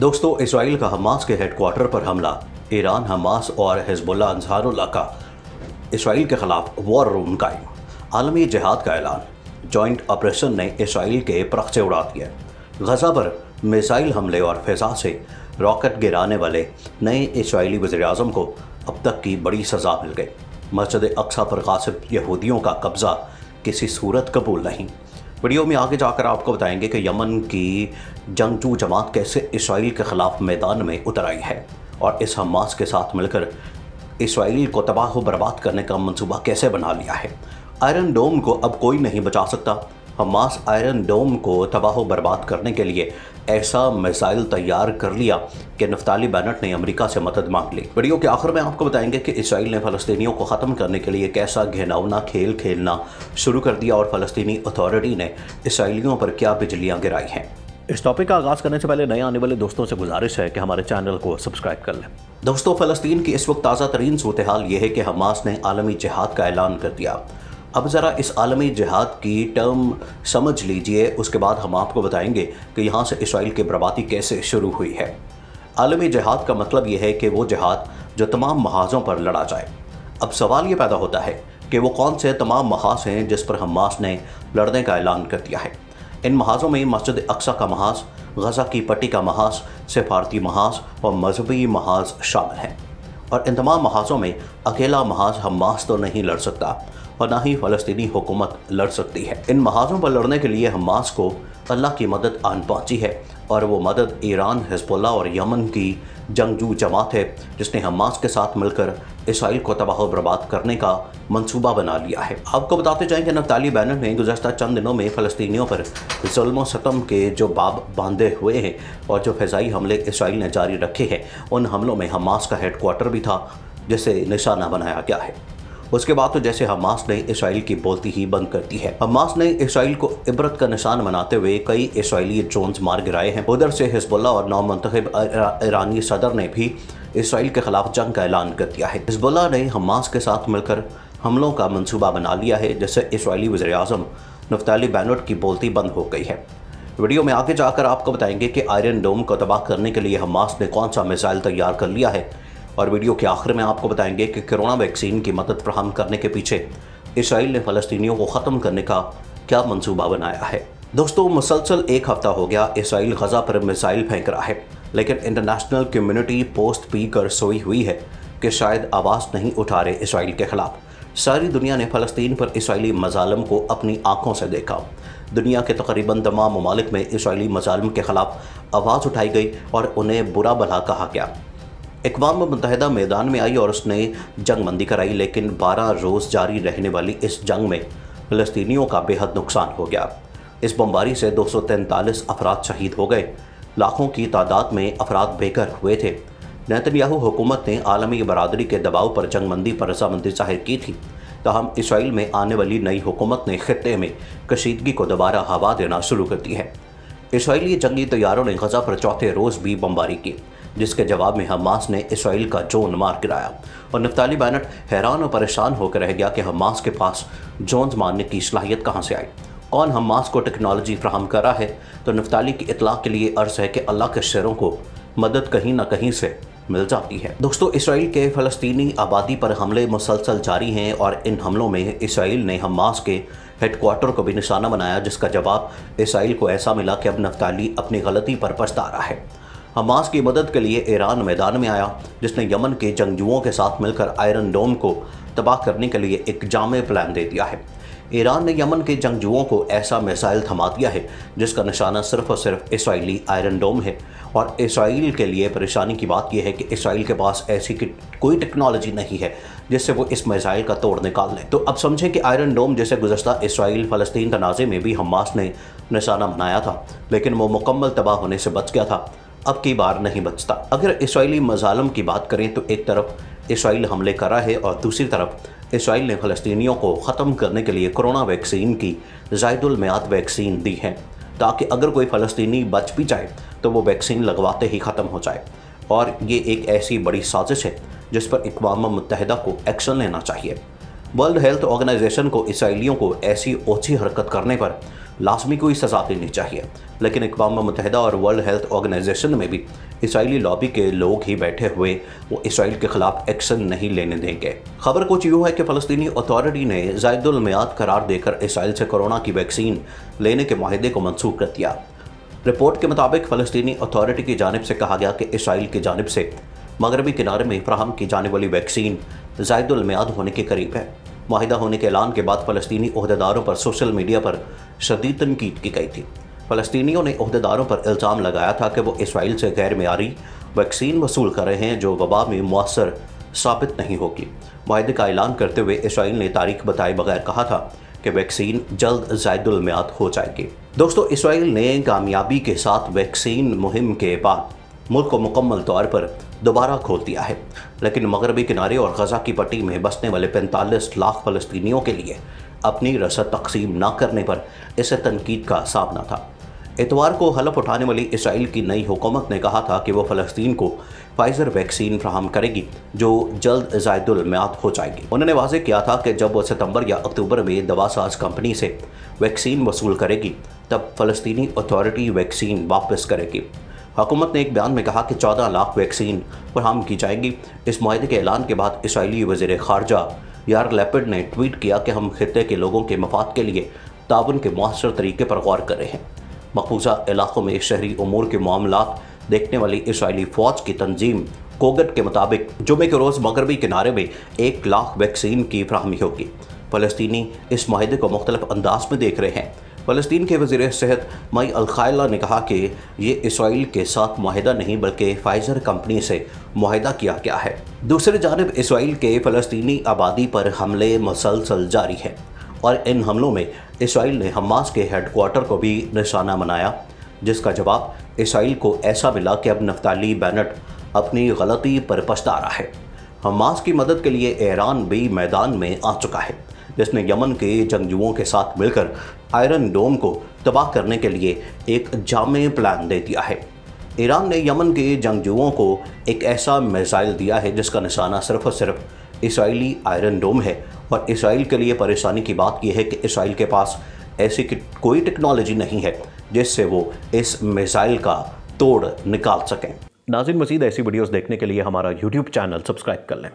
दोस्तों, इसराइल का हमास के हेडक्वार्टर पर हमला, ईरान, हमास और हिजबुल्लाह अंसारुल्लाह का इसराइल के खिलाफ वॉर रूम कायम, आलमी जिहाद का ऐलान, जॉइंट ऑपरेशन ने इसराइल के प्रख्चे उड़ा दिए। गजा पर मिसाइल हमले और फिजा से रॉकेट गिराने वाले नए इसराइली वज़ीर-ए-आज़म को अब तक की बड़ी सज़ा मिल गई। मस्जिद अक्सा पर गासिब यहूदियों का कब्ज़ा किसी सूरत कबूल नहीं। वीडियो में आगे जाकर आपको बताएंगे कि यमन की जंगजू जमात कैसे इसराइल के ख़िलाफ़ मैदान में उतर आई है और इस हमास के साथ मिलकर इसराइल को तबाह व बर्बाद करने का मंसूबा कैसे बना लिया है। आयरन डोम को अब कोई नहीं बचा सकता। हमास आयरन डोम को तबाह व बर्बाद करने के लिए ऐसा मिसाइल तैयार कर लिया कि नफ्ताली बेनेट ने अमेरिका से मदद मांग ली। वीडियो के आखिर में आपको बताएंगे कि इसराइल ने फ़लस्तीनियों को ख़त्म करने के लिए कैसा घिनौना खेल खेलना शुरू कर दिया और फ़लस्तीनी अथॉरिटी ने इसराइलियों पर क्या बिजलियाँ गिराई हैं। इस टॉपिक का आगाज़ करने से पहले नए आने वाले दोस्तों से गुजारिश है कि हमारे चैनल को सब्सक्राइब कर लें। दोस्तों, फ़लस्तीन की इस वक्त ताज़ा तरीन सूरत हाल ये है कि हमास ने आलमी जिहाद का ऐलान कर दिया। अब ज़रा इस आलमी जिहाद की टर्म समझ लीजिए, उसके बाद हम आपको बताएंगे कि यहाँ से इसराइल की बर्बादी कैसे शुरू हुई है। आलमी जिहाद का मतलब ये है कि वो जिहाद जो तमाम महाज़ों पर लड़ा जाए। अब सवाल ये पैदा होता है कि वो कौन से तमाम महाज़ हैं जिस पर हमास ने लड़ने का ऐलान कर दिया है। इन महाज़ों में मस्जिद अक्सा का महाज़, गज़ा की पट्टी का महाज़, सिफारती महाज़ और मजहबी महाज़ शामिल हैं। और इन तमाम महाज़ों में अकेला महाज़ हमास तो नहीं लड़ सकता और ना ही फ़लस्तीनी हुकूमत लड़ सकती है। इन महाज़ों पर लड़ने के लिए हमास को अल्लाह की मदद आन पहुँची है और वो मदद ईरान, हिजबुल्लाह और यमन की जंगजू जमात है जिसने हमास के साथ मिलकर इसराइल को तबाह बर्बाद करने का मंसूबा बना लिया है। आपको बताते जाएं कि नफ्ताली बेनेट ने गुज़श्ता चंद दिनों में फ़लस्तीनियों पर ज़ुल्म सितम के जो बाब बांधे हुए हैं और जो फ़िज़ाई हमले इसराइल ने जारी रखे हैं, उन हमलों में हमास का हेडक्वार्टर भी था जिसे निशाना बनाया गया है। उसके बाद तो जैसे हमास ने इसराइल की बोलती ही बंद कर दी है। हमास ने इसराइल को इबरत का निशान बनाते हुए कई इसराइली ड्रोन्स मार गिराए हैं। उधर से हिजबुल्लाह और नौमुंतखब ईरानी सदर ने भी इसराइल के खिलाफ जंग का ऐलान कर दिया है। हिजबुल्लाह ने हमास के साथ मिलकर हमलों का मंसूबा बना लिया है, जिससे इसराइली वज़ीर-ए-आज़म नफ्ताली बेनेट की बोलती बंद हो गई है। वीडियो में आगे जाकर आपको बताएंगे कि आयरन डोम को तबाह करने के लिए हमास ने कौन सा मिसाइल तैयार कर लिया है और वीडियो के आखिर में आपको बताएंगे कि कोरोना वैक्सीन की मदद फराहम करने के पीछे इसराइल ने फ़लस्तीनियों को ख़त्म करने का क्या मंसूबा बनाया है। दोस्तों, मुसलसल एक हफ़्ता हो गया इसराइल गज़ा पर मिसाइल फेंक रहा है, लेकिन इंटरनेशनल कम्युनिटी पोस्ट पी कर सोई हुई है कि शायद आवाज़ नहीं उठा रहे इसराइल के ख़िलाफ़। सारी दुनिया ने फ़लस्तीन पर इसराइली मज़ालिम को अपनी आँखों से देखा। दुनिया के तकरीबन तमाम ममालिक में इसराइली मज़ालिम के ख़िलाफ़ आवाज़ उठाई गई और उन्हें बुरा भला कहा गया। अक़वाम मुत्तहिदा मैदान में आई और उसने जंग बंदी कराई, लेकिन 12 रोज़ जारी रहने वाली इस जंग में फ़लस्तीनियों का बेहद नुकसान हो गया। इस बमबारी से 243 अफराद शहीद हो गए, लाखों की तादाद में अफराद बेघर हुए थे। नेतन्याहू हुकूमत ने आलमी बरादरी के दबाव पर जंग बंदी पर रज़ामंदी ज़ाहिर की थी, ताहम इसराइल में आने वाली नई हुकूमत ने खित्ते में कशीदगी को दोबारा हवा देना शुरू कर दी है। इसराइली जंगी तैयारों ने गज़ा पर चौथे रोज़ भी बमबारी की, जिसके जवाब में हमास ने इसराइल का ड्रोन मार गिराया और नफ्ताली बेनेट हैरान और परेशान होकर रह गया कि हमास के पास ड्रोन्स मारने की सलाहियत कहाँ से आई, कौन हमास को टेक्नोलॉजी फ्राहम कर रहा है। तो नफ्ताली की इतला के लिए अर्ज़ है कि अल्लाह के शेरों को मदद कहीं ना कहीं से मिल जाती है। दोस्तों, इसराइल के फ़लस्तीनी आबादी पर हमले मुसलसल जारी हैं और इन हमलों में इसराइल ने हमास के हेडक्वार्टर को भी निशाना बनाया, जिसका जवाब इसराइल को ऐसा मिला कि अब नफ्ताली अपनी गलती पर पछता रहा है। हमास की मदद के लिए ईरान मैदान में आया, जिसने यमन के जंगजुओं के साथ मिलकर आयरन डोम को तबाह करने के लिए एक जामे प्लान दे दिया है। ईरान ने यमन के जंगजुओं को ऐसा मिसाइल थमा दिया है जिसका निशाना सिर्फ और सिर्फ इसराइली आयरन डोम है। और इसराइल के लिए परेशानी की बात यह है कि इसराइल के पास ऐसी कोई टेक्नोलॉजी नहीं है जिससे वो इस मिसाइल का तोड़ निकाल लें। तो अब समझें कि आयरन डोम जैसे गुज़श्ता इसराइल फ़लस्तीन तनाज़े में भी हमास ने निशाना बनाया था, लेकिन वो मुकम्मल तबाह होने से बच गया था। अब की बार नहीं बचता। अगर इसराइली मज़ालिम की बात करें तो एक तरफ इसराइल हमले कर रहा है और दूसरी तरफ इसराइल ने फ़लस्तीनियों को ख़त्म करने के लिए कोरोना वैक्सीन की ज़ायदुल मियाद वैक्सीन दी है, ताकि अगर कोई फ़लस्तीनी बच भी जाए तो वो वैक्सीन लगवाते ही ख़त्म हो जाए। और ये एक ऐसी बड़ी साजिश है जिस पर अक़वाम मुत्तहिदा को एक्शन लेना चाहिए। वर्ल्ड हेल्थ ऑर्गेनाइजेशन को इसराइलियों को ऐसी ओछी हरकत करने पर लाजमी कोई सजा देनी चाहिए, लेकिन अक़वाम मुत्तहिदा और वर्ल्ड हेल्थ ऑर्गेनाइजेशन में भी इसराइली लॉबी के लोग ही बैठे हुए वो इसराइल के खिलाफ एक्शन नहीं लेने देंगे। खबर कुछ यूँ है कि फ़लस्तीनी अथॉरिटी ने ज़ायदुल मियाद करार देकर इसराइल से कोरोना की वैक्सीन लेने के माहिदे को मंसूख कर दिया। रिपोर्ट के मुताबिक फ़लस्तीनी अथॉरिटी की जानिब से कहा गया कि इसराइल की जानिब से मगरबी किनारे में फराहम की जाने वाली वैक्सीन ज़ायदुल मियाद होने के करीब है। माहिदा होने के ऐलान के बाद फ़लस्तीनी ओहदेदारों पर सोशल मीडिया पर शदीद तनकीद की गई थी। फ़लस्तीनियों ने ओहदेदारों पर इल्ज़ाम लगाया था कि वो इसराइल से गैर मेयारी वैक्सीन वसूल कर रहे हैं जो वबा में मुअस्सर साबित नहीं होगी। माहिदे का ऐलान करते हुए इसराइल ने तारीख बताए बगैर कहा था कि वैक्सीन जल्द ज़ायदुल मियाद हो जाएगी। दोस्तों, इसराइल ने कामयाबी के साथ वैक्सीन मुहिम के बाद मुल्क को मुकम्मल तौर पर दोबारा खोल दिया है, लेकिन मगरबी किनारे और गज़ा की पट्टी में बसने वाले 45 लाख फ़लस्तीनियों के लिए अपनी रसद तकसीम न करने पर इसे तनकीद का सामना था। इतवार को हलफ उठाने वाली इसराइल की नई हुकूमत ने कहा था कि वो फ़लस्तीन को फाइज़र वैक्सीन फ्राहम करेगी जो जल्द ज़ायदुल मियाद हो जाएगी। उन्होंने वाज़ेह किया था कि जब वो सितंबर या अक्टूबर में दवासाज कंपनी से वैक्सीन वसूल करेगी तब फ़लस्तीनी अथॉरिटी वैक्सीन वापस करेगी। हुकूमत ने एक बयान में कहा कि 14 लाख वैक्सीन फराहम की जाएगी। इस मुआहदे के ऐलान के बाद इसराइली वज़ीर ख़ारजा यार लैपिड ने ट्वीट किया कि हम खित्ते के लोगों के मफाद के लिए ताउन के मुअस्सर तरीके पर गौर कर रहे हैं। मकबूजा इलाकों में शहरी उमूर के मामलात देखने वाली इसराइली फ़ौज की तंजीम कोगट के मुताबिक जुमे के रोज़ मगरबी किनारे में 1 लाख वैक्सीन की फराहमी होगी। फ़लस्तीनी इस माहिदे को मुख्तलिफ अंदाज में देख रहे हैं। फ़लस्तीन के वज़ीर सेहत मई अल-खायला ने कहा कि ये इसराइल के साथ माहिदा नहीं बल्कि फाइज़र कंपनी से माहिदा किया गया है। दूसरी जानिब इसराइल के फ़लस्तीनी आबादी पर हमले मुसलसल जारी हैं और इन हमलों में इसराइल ने हमास के हेडक्वार्टर को भी निशाना बनाया, जिसका जवाब इसराइल को ऐसा मिला कि अब नफ्ताली बेनेट अपनी गलती पर पछता रहा है। हमास की मदद के लिए ईरान भी मैदान में आ चुका है, जिसने यमन के जंगजुओं के साथ मिलकर आयरन डोम को तबाह करने के लिए एक जामे प्लान दे दिया है। ईरान ने यमन के जंगजुओं को एक ऐसा मिसाइल दिया है जिसका निशाना सिर्फ और सिर्फ इसराइली आयरन डोम है और इसराइल के लिए परेशानी की बात यह है कि इसराइल के पास ऐसी कोई टेक्नोलॉजी नहीं है जिससे वो इस मिसाइल का तोड़ निकाल सकें। नाज़रीन, मज़ीद ऐसी वीडियोस देखने के लिए हमारा YouTube चैनल सब्सक्राइब कर लें।